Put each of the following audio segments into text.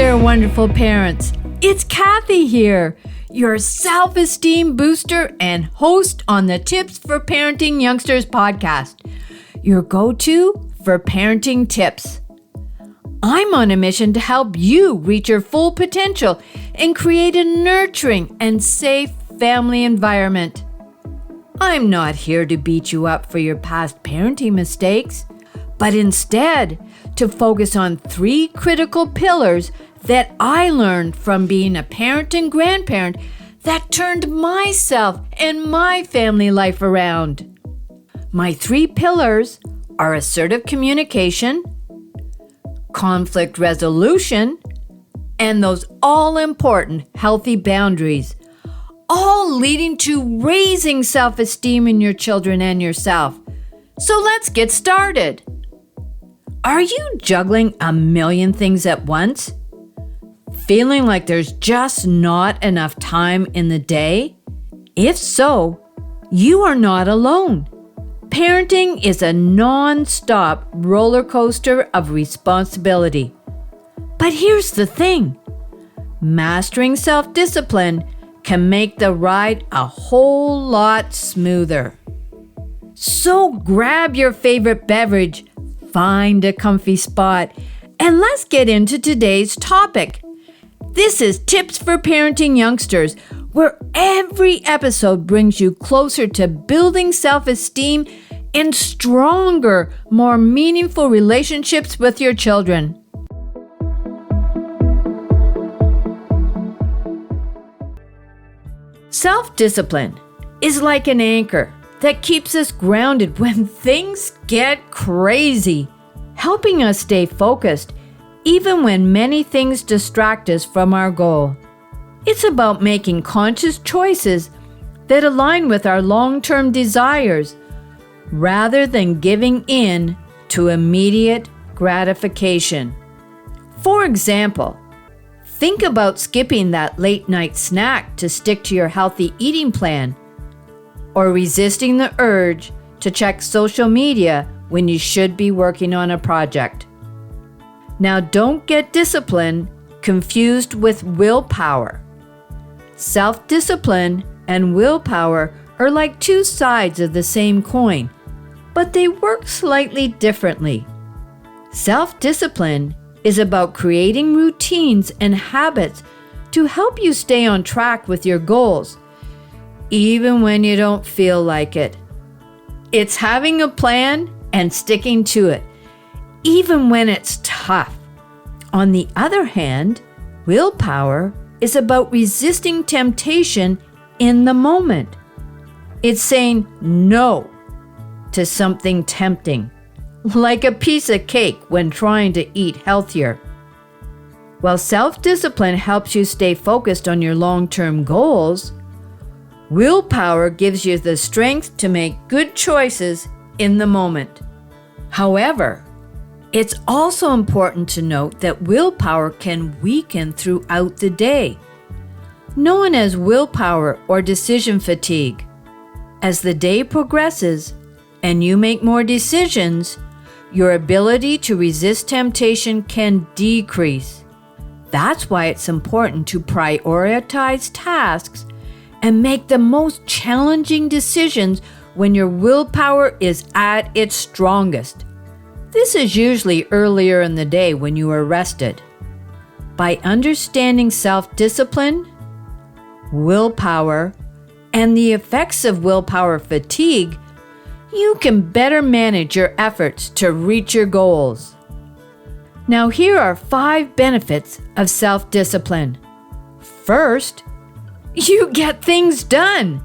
there, wonderful parents. It's Kathy here, your self-esteem booster and host on the Tips for Parenting Youngsters podcast, your go-to for parenting tips. I'm on a mission to help you reach your full potential and create a nurturing and safe family environment. I'm not here to beat you up for your past parenting mistakes, but instead to focus on 3 critical pillars that I learned from being a parent and grandparent that turned myself and my family life around. My 3 pillars are assertive communication, conflict resolution, and those all-important healthy boundaries, all leading to raising self-esteem in your children and yourself. So let's get started. Are you juggling a million things at once? Feeling like there's just not enough time in the day? If so, you are not alone. Parenting is a non-stop roller coaster of responsibility. But here's the thing. Mastering self-discipline can make the ride a whole lot smoother. So grab your favorite beverage, find a comfy spot, and let's get into today's topic. This is Tips for Parenting Youngsters, where every episode brings you closer to building self-esteem and stronger, more meaningful relationships with your children. Self-discipline is like an anchor that keeps us grounded when things get crazy, helping us stay focused even when many things distract us from our goal. It's about making conscious choices that align with our long-term desires rather than giving in to immediate gratification. For example, think about skipping that late-night snack to stick to your healthy eating plan, or resisting the urge to check social media when you should be working on a project. Now, don't get discipline confused with willpower. Self-discipline and willpower are like 2 sides of the same coin, but they work slightly differently. Self-discipline is about creating routines and habits to help you stay on track with your goals, even when you don't feel like it. It's having a plan and sticking to it, even when it's tough. On the other hand, willpower is about resisting temptation in the moment. It's saying no to something tempting, like a piece of cake when trying to eat healthier. While self-discipline helps you stay focused on your long-term goals, willpower gives you the strength to make good choices in the moment. However, it's also important to note that willpower can weaken throughout the day, known as willpower or decision fatigue. As the day progresses and you make more decisions, your ability to resist temptation can decrease. That's why it's important to prioritize tasks and make the most challenging decisions when your willpower is at its strongest. This is usually earlier in the day when you are rested. By understanding self-discipline, willpower, and the effects of willpower fatigue, you can better manage your efforts to reach your goals. Now, here are 5 benefits of self-discipline. First, you get things done.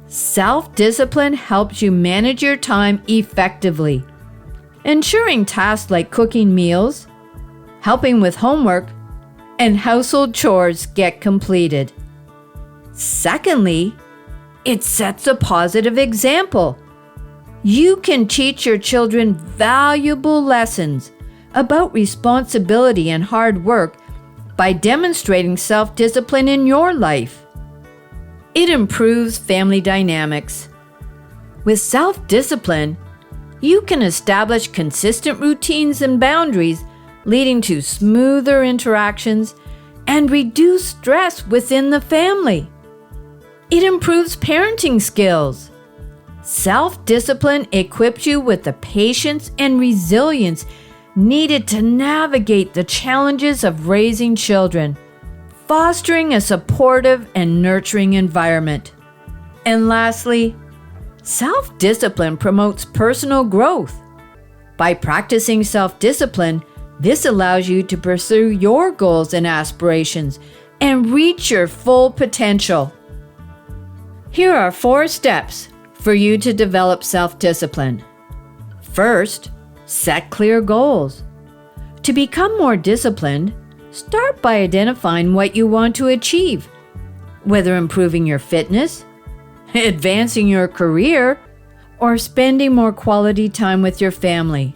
Self-discipline helps you manage your time effectively, ensuring tasks like cooking meals, helping with homework, and household chores get completed. Secondly, it sets a positive example. You can teach your children valuable lessons about responsibility and hard work by demonstrating self-discipline in your life. It improves family dynamics. With self-discipline, you can establish consistent routines and boundaries leading to smoother interactions and reduced stress within the family. It improves parenting skills. Self-discipline equips you with the patience and resilience needed to navigate the challenges of raising children, fostering a supportive and nurturing environment. And lastly, self-discipline promotes personal growth. By practicing self-discipline, this allows you to pursue your goals and aspirations and reach your full potential. Here are 4 steps for you to develop self-discipline. First, set clear goals. To become more disciplined, start by identifying what you want to achieve, whether improving your fitness, advancing your career, or spending more quality time with your family.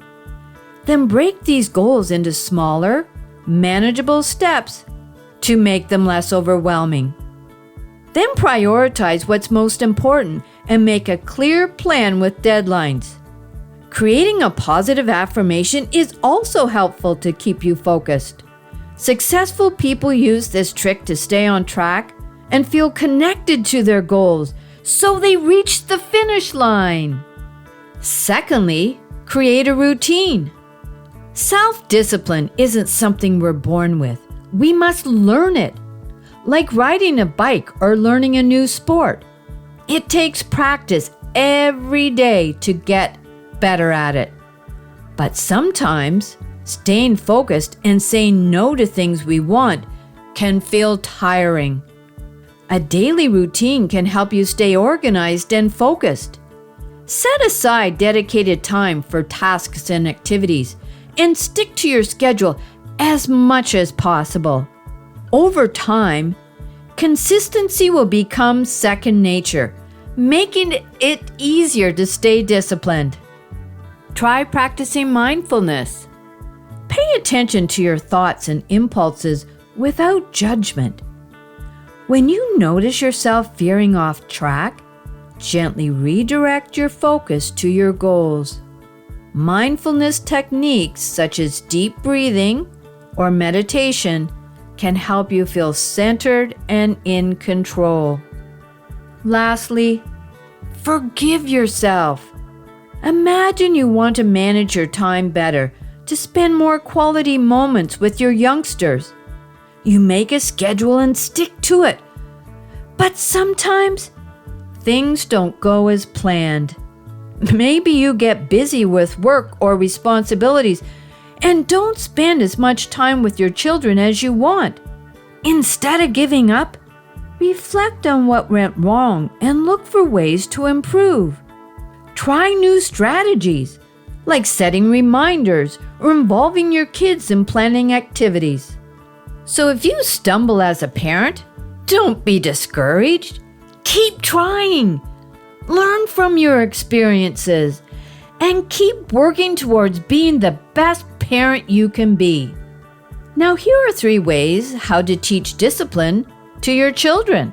Then break these goals into smaller, manageable steps to make them less overwhelming. Then prioritize what's most important and make a clear plan with deadlines. Creating a positive affirmation is also helpful to keep you focused. Successful people use this trick to stay on track and feel connected to their goals, so they reach the finish line. Secondly, create a routine. Self-discipline isn't something we're born with. We must learn it. Like riding a bike or learning a new sport. It takes practice every day to get better at it. But sometimes, staying focused and saying no to things we want can feel tiring. A daily routine can help you stay organized and focused. Set aside dedicated time for tasks and activities and stick to your schedule as much as possible. Over time, consistency will become second nature, making it easier to stay disciplined. Try practicing mindfulness. Pay attention to your thoughts and impulses without judgment. When you notice yourself veering off track, gently redirect your focus to your goals. Mindfulness techniques such as deep breathing or meditation can help you feel centered and in control. Lastly, forgive yourself. Imagine you want to manage your time better, to spend more quality moments with your youngsters. You make a schedule and stick to it. But sometimes, things don't go as planned. Maybe you get busy with work or responsibilities and don't spend as much time with your children as you want. Instead of giving up, reflect on what went wrong and look for ways to improve. Try new strategies, like setting reminders or involving your kids in planning activities. So if you stumble as a parent, don't be discouraged. Keep trying. Learn from your experiences and keep working towards being the best parent you can be. Now, here are 3 ways how to teach discipline to your children.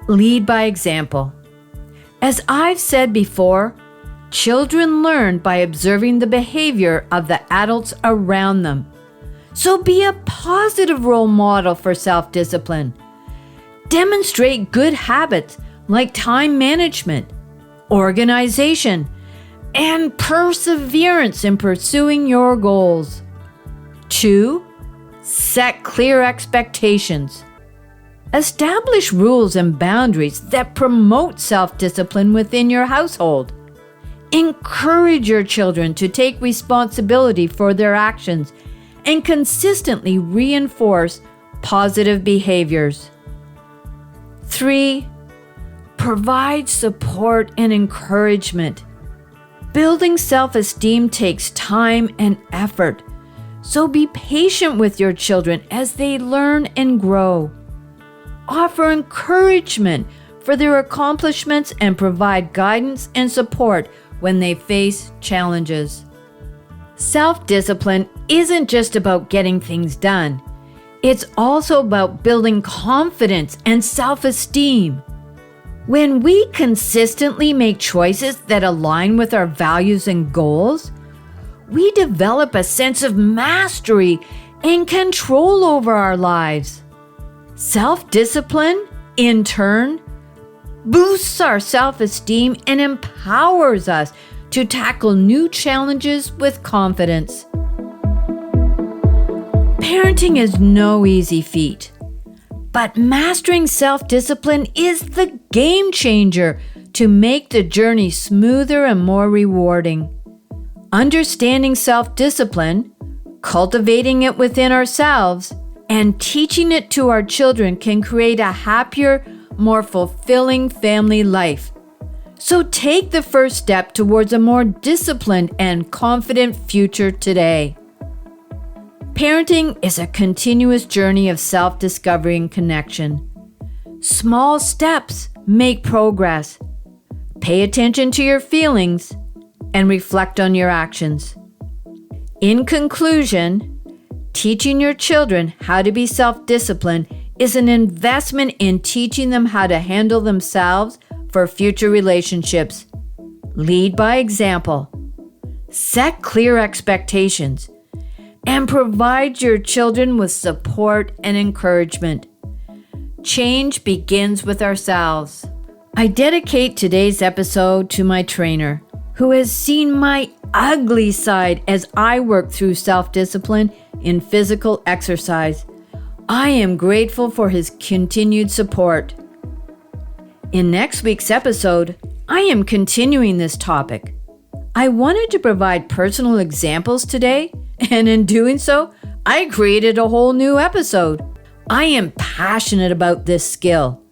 Lead by example. As I've said before, children learn by observing the behavior of the adults around them. So be a positive role model for self-discipline. Demonstrate good habits like time management, organization, and perseverance in pursuing your goals. 2. Set clear expectations. Establish rules and boundaries that promote self-discipline within your household. Encourage your children to take responsibility for their actions and consistently reinforce positive behaviors. 3. Provide support and encouragement. Building self-esteem takes time and effort, so be patient with your children as they learn and grow. Offer encouragement for their accomplishments and provide guidance and support when they face challenges. Self-discipline isn't just about getting things done. It's also about building confidence and self-esteem. When we consistently make choices that align with our values and goals, we develop a sense of mastery and control over our lives. Self-discipline, in turn, boosts our self-esteem and empowers us to tackle new challenges with confidence. Parenting is no easy feat, but mastering self-discipline is the game changer to make the journey smoother and more rewarding. Understanding self-discipline, cultivating it within ourselves, and teaching it to our children can create a happier, more fulfilling family life. So take the first step towards a more disciplined and confident future today. Parenting is a continuous journey of self-discovery and connection. Small steps make progress. Pay attention to your feelings and reflect on your actions. In conclusion, teaching your children how to be self-disciplined is an investment in teaching them how to handle themselves for future relationships. Lead by example. Set clear expectations and provide your children with support and encouragement. Change begins with ourselves. I dedicate today's episode to my trainer, who has seen my ugly side as I work through self-discipline in physical exercise. I am grateful for his continued support. In next week's episode, I am continuing this topic. I wanted to provide personal examples today, and in doing so, I created a whole new episode. I am passionate about this skill.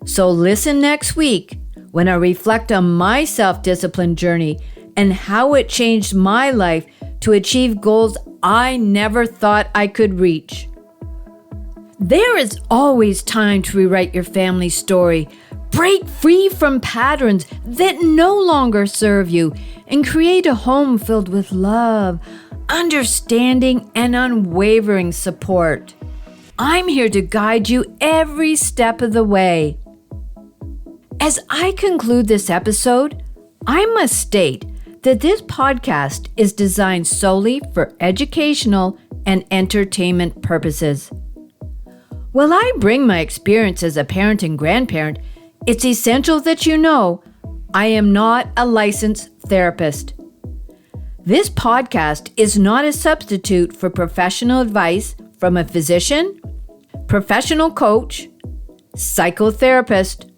So listen next week when I reflect on my self-discipline journey and how it changed my life to achieve goals I never thought I could reach. There is always time to rewrite your family story, break free from patterns that no longer serve you, and create a home filled with love, understanding, and unwavering support. I'm here to guide you every step of the way. As I conclude this episode, I must state that this podcast is designed solely for educational and entertainment purposes. While I bring my experience as a parent and grandparent, it's essential that you know I am not a licensed therapist. This podcast is not a substitute for professional advice from a physician, professional coach, psychotherapist,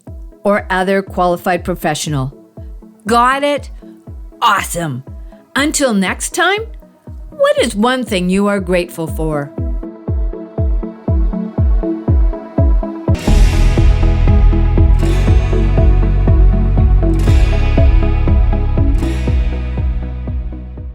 or other qualified professional. Got it? Awesome. Until next time, what is one thing you are grateful for?